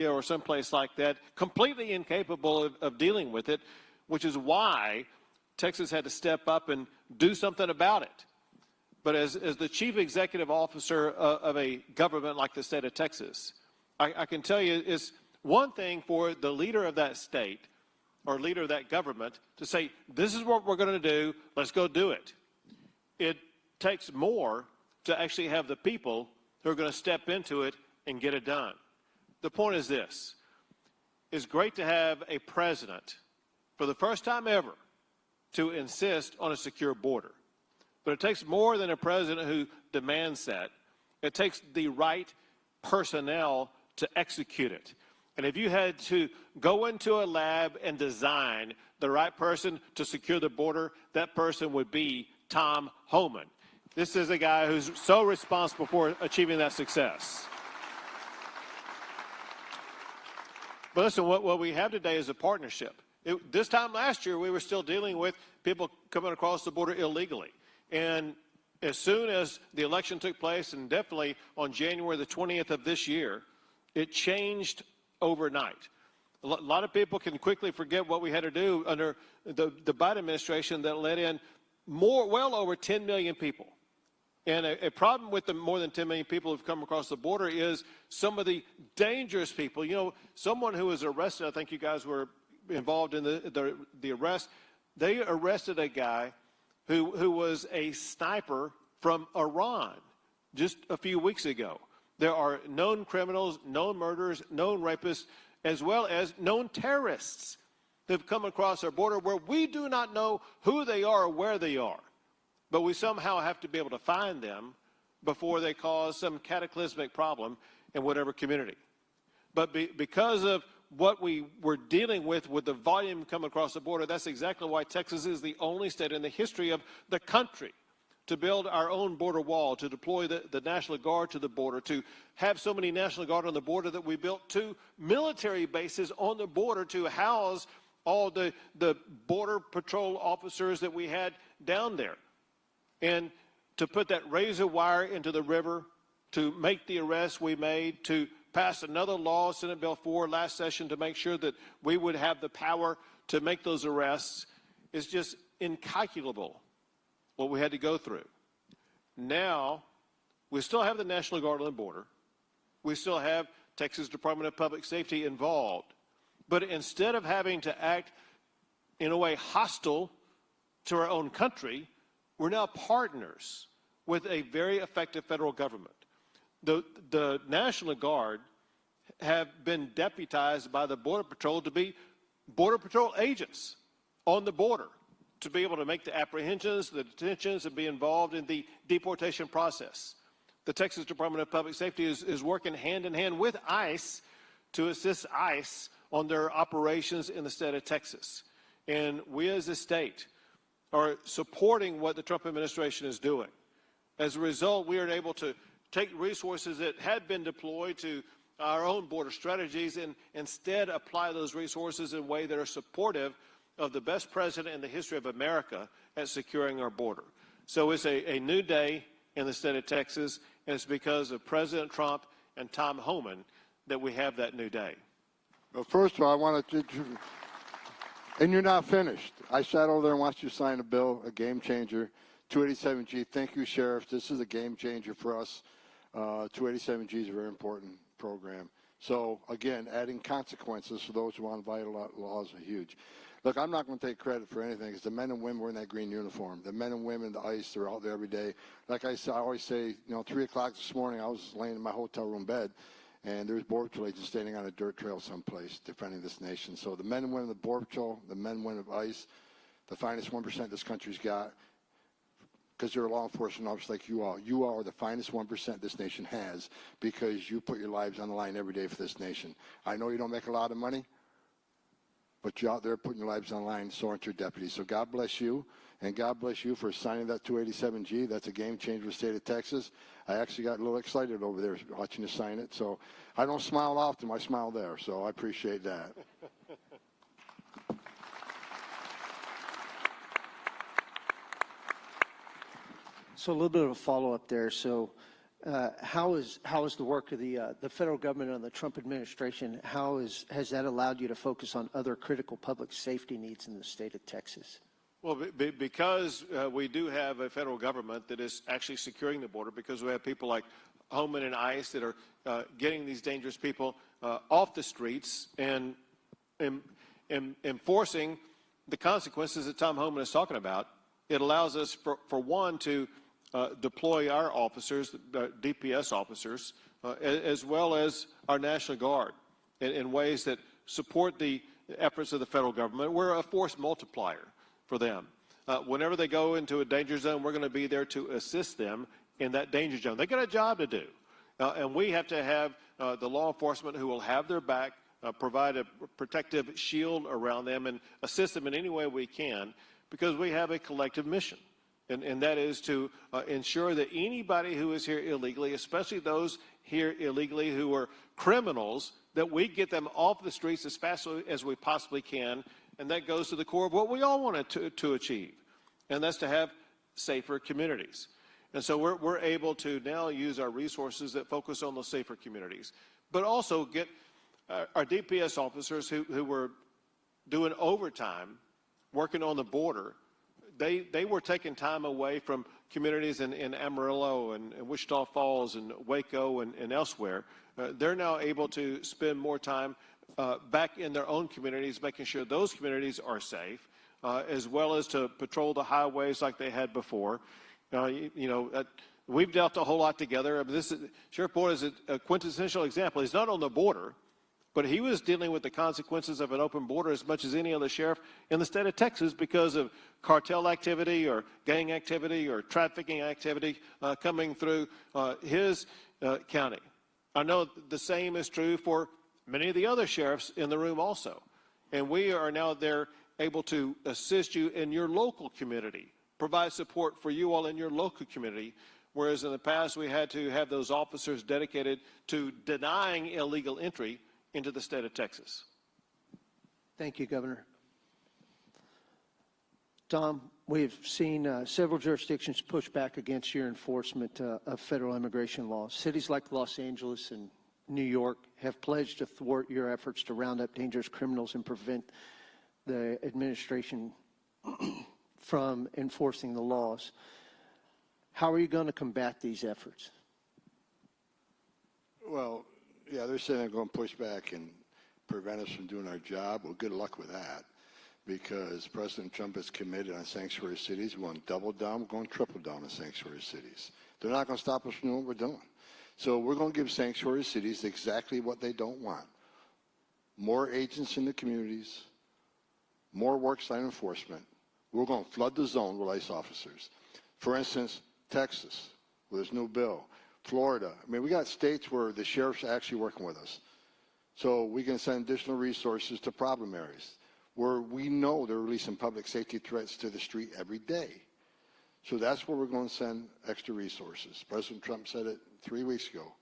or someplace like that, completely incapable of dealing with it, which is why Texas had to step up and do something about it. But as the chief executive officer of a government like the state of Texas, I can tell you it's one thing for the leader of that state or leader of that government to say, this is what we're going to do, let's go do it. It takes more to actually have the people who are going to step into it and get it done. The point is this. It's great to have a president, for the first time ever, to insist on a secure border. But it takes more than a president who demands that. It takes the right personnel to execute it. And if you had to go into a lab and design the right person to secure the border, that person would be Tom Homan. This is a guy who's so responsible for achieving that success. But listen, what we have today is a partnership. This time last year, we were still dealing with people coming across the border illegally. And as soon as the election took place, and definitely on January the 20th of this year, it changed overnight. A lot of people can quickly forget what we had to do under the Biden administration that let in well over 10 million people. And a problem with the more than 10 million people who've come across the border is some of the dangerous people. You know, someone who was arrested, I think you guys were involved in the arrest, they arrested a guy who was a sniper from Iran just a few weeks ago. There are known criminals, known murderers, known rapists, as well as known terrorists that have come across our border where we do not know who they are or where they are. But we somehow have to be able to find them before they cause some cataclysmic problem in whatever community. But because of what we were dealing with the volume coming across the border, that's exactly why Texas is the only state in the history of the country to build our own border wall, to deploy the National Guard to the border, to have so many National Guard on the border that we built 2 military bases on the border to house all the Border Patrol officers that we had down there. And to put that razor wire into the river, to make the arrests we made, to pass another law, Senate Bill 4, last session to make sure that we would have the power to make those arrests is just incalculable what we had to go through. Now, we still have the National Guard on the border. We still have Texas Department of Public Safety involved. But instead of having to act in a way hostile to our own country, we're now partners with a very effective federal government. The National Guard have been deputized by the Border Patrol to be Border Patrol agents on the border, to be able to make the apprehensions, the detentions, and be involved in the deportation process. The Texas Department of Public Safety is working hand in hand with ICE to assist ICE on their operations in the state of Texas. And we as a state are supporting what the Trump administration is doing. As a result, we are able to take resources that had been deployed to our own border strategies and instead apply those resources in a way that are supportive of the best president in the history of America at securing our border. So it's a new day in the state of Texas, and it's because of President Trump and Tom Homan that we have that new day. Well, first of all, I want to, and you're not finished. I sat over there and watched you sign a bill, a game changer, 287G. Thank you, Sheriff. This is a game changer for us. 287G is a very important program. So, again, adding consequences for those who want to violate laws are huge. Look, I'm not going to take credit for anything because the men and women were in that green uniform. The men and women, the ICE, they're out there every day. Like I always say, 3 o'clock this morning, I was laying in my hotel room bed, and there was Border Patrol agents standing on a dirt trail someplace defending this nation. So the men and women of the Border Patrol, the men and women of ICE, the finest 1% this country's got, because you're a law enforcement officer like you all. You are the finest 1% this nation has because you put your lives on the line every day for this nation. I know you don't make a lot of money, but you're out there putting your lives on the line, so aren't your deputies. So God bless you, and God bless you for signing that 287G. That's a game changer for the state of Texas. I actually got a little excited over there watching you sign it. So I don't smile often. I smile there, so I appreciate that. So a little bit of a follow-up there. So How is the work of the federal government and the Trump administration, has that allowed you to focus on other critical public safety needs in the state of Texas? Well, because we do have a federal government that is actually securing the border, because we have people like Homan and ICE that are getting these dangerous people off the streets and enforcing the consequences that Tom Homan is talking about. It allows us, for one, to deploy our officers, DPS officers, as well as our National Guard in ways that support the efforts of the federal government. We're a force multiplier for them. Whenever they go into a danger zone, we're going to be there to assist them in that danger zone. They got a job to do. And we have to have the law enforcement who will have their back, provide a protective shield around them, and assist them in any way we can, because we have a collective mission. And that is to ensure that anybody who is here illegally, especially those here illegally who are criminals, that we get them off the streets as fast as we possibly can. And that goes to the core of what we all want to achieve, and that's to have safer communities. And so we're able to now use our resources that focus on those safer communities, but also get our DPS officers who were doing overtime, working on the border. They were taking time away from communities in Amarillo and Wichita Falls and Waco and elsewhere. They're now able to spend more time back in their own communities, making sure those communities are safe, as well as to patrol the highways like they had before. We've dealt a whole lot together. I mean, Sheriff Boyd is a quintessential example. He's not on the border, but he was dealing with the consequences of an open border as much as any other sheriff in the state of Texas because of cartel activity or gang activity or trafficking activity coming through his county. I know the same is true for many of the other sheriffs in the room also. And we are now there able to assist you in your local community, provide support for you all in your local community, whereas in the past we had to have those officers dedicated to denying illegal entry into the state of Texas. Thank you, Governor. Tom, we've seen several jurisdictions push back against your enforcement of federal immigration laws. Cities like Los Angeles and New York have pledged to thwart your efforts to round up dangerous criminals and prevent the administration from enforcing the laws. How are you going to combat these efforts? Well, yeah, they're saying they're going to push back and prevent us from doing our job. Well, good luck with that, because President Trump is committed on sanctuary cities. We're going to double down, we're going to triple down on sanctuary cities. They're not going to stop us from doing what we're doing. So we're going to give sanctuary cities exactly what they don't want. More agents in the communities, more worksite enforcement. We're going to flood the zone with ICE officers. For instance, Texas, with this new bill. Florida. I mean, we got states where the sheriff's are actually working with us. So we can send additional resources to problem areas where we know they're releasing public safety threats to the street every day. So that's where we're going to send extra resources. President Trump said it 3 weeks ago.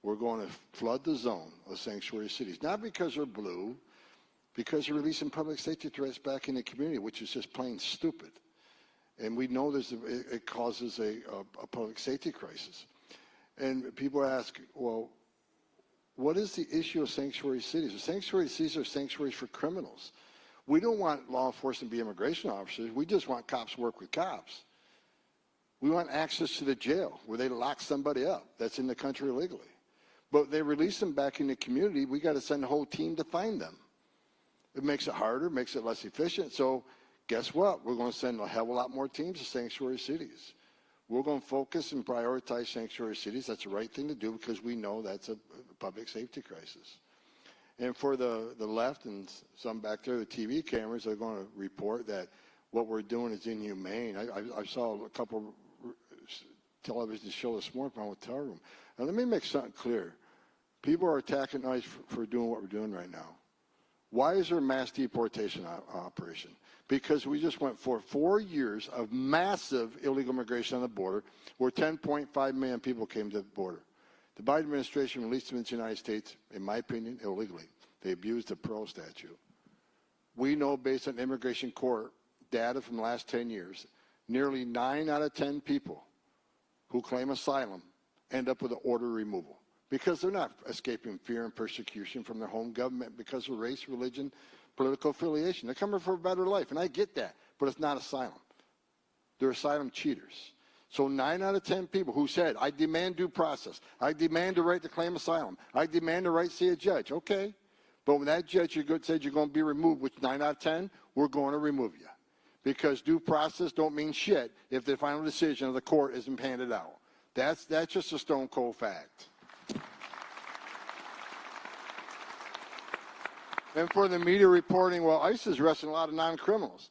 We're going to flood the zone of sanctuary cities, not because they're blue, because they're releasing public safety threats back in the community, which is just plain stupid. And we know it causes a public safety crisis. And people ask, well, what is the issue of sanctuary cities? The sanctuary cities are sanctuaries for criminals. We don't want law enforcement to be immigration officers. We just want cops to work with cops. We want access to the jail where they lock somebody up that's in the country illegally. But they release them back in the community. We got to send a whole team to find them. It makes it harder, makes it less efficient. So guess what? We're going to send a hell of a lot more teams to sanctuary cities. We're going to focus and prioritize sanctuary cities. That's the right thing to do because we know that's a public safety crisis. And for the left and some back there, the TV cameras are going to report that what we're doing is inhumane. I saw a couple television shows this morning from a hotel room. Now, let me make something clear. People are attacking ICE for doing what we're doing right now. Why is there a mass deportation operation? Because we just went for 4 years of massive illegal immigration on the border, where 10.5 million people came to the border. The Biden administration released them into the United States, in my opinion, illegally. They abused the parole statute. We know, based on immigration court data from the last 10 years, nearly 9 out of 10 people who claim asylum end up with an order removal because they're not escaping fear and persecution from their home government because of race, religion, political affiliation. They're coming for a better life, and I get that, but it's not asylum. They're asylum cheaters. So 9 out of 10 people who said, I demand due process, I demand the right to claim asylum, I demand the right to see a judge. Okay, but when that judge said you're going to be removed, which 9 out of 10, we're going to remove you. Because due process don't mean shit if the final decision of the court isn't handed out. That's just a stone cold fact. And for the media reporting, well, ICE is arresting a lot of non-criminals.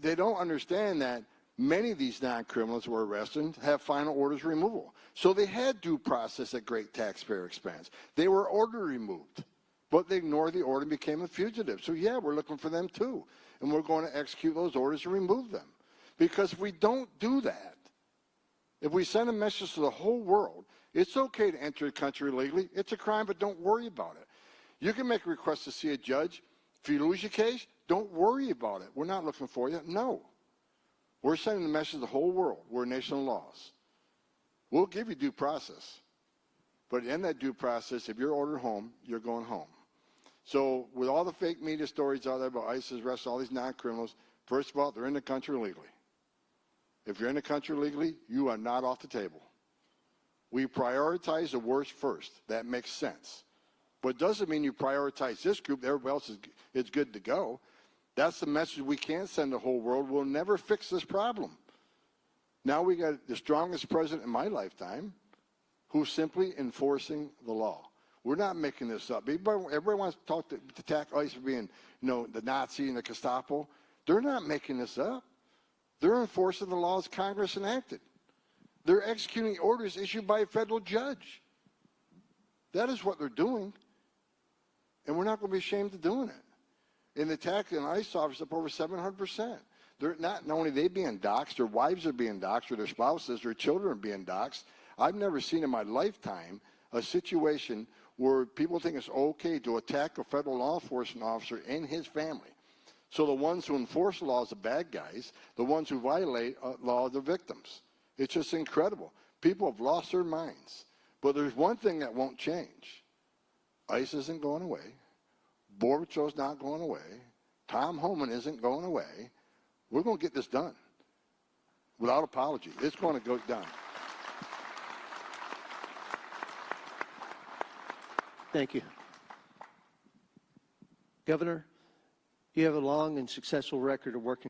They don't understand that many of these non-criminals who were arrested have final orders removal. So they had due process at great taxpayer expense. They were order removed, but they ignored the order and became a fugitive. So yeah, we're looking for them too. And we're going to execute those orders and remove them. Because if we don't do that, if we send a message to the whole world, it's okay to enter the country illegally. It's a crime, but don't worry about it. You can make a request to see a judge. If you lose your case, don't worry about it. We're not looking for you. No. We're sending the message to the whole world. We're a nation of laws. We'll give you due process. But in that due process, if you're ordered home, you're going home. So with all the fake media stories out there about ISIS arresting all these non-criminals, first of all, they're in the country illegally. If you're in the country illegally, you are not off the table. We prioritize the worst first. That makes sense. But it doesn't mean you prioritize this group. Everybody else is good to go. That's the message we can't send the whole world. We'll never fix this problem. Now we got the strongest president in my lifetime who's simply enforcing the law. We're not making this up. Everybody wants to attack ICE for being, the Nazi and the Gestapo. They're not making this up. They're enforcing the laws Congress enacted. They're executing orders issued by a federal judge. That is what they're doing. And we're not going to be ashamed of doing it. And the attack on ICE officers up over 700%. They're not only they being doxxed, their wives are being doxxed, or their spouses, their children are being doxxed. I've never seen in my lifetime a situation where people think it's okay to attack a federal law enforcement officer and his family. So the ones who enforce the law are the bad guys. The ones who violate law are the victims. It's just incredible. People have lost their minds. But there's one thing that won't change. ICE isn't going away. Border Patrol's not going away. Tom Homan isn't going away. We're going to get this done without apology. It's going to go done. Thank you. Governor, you have a long and successful record of working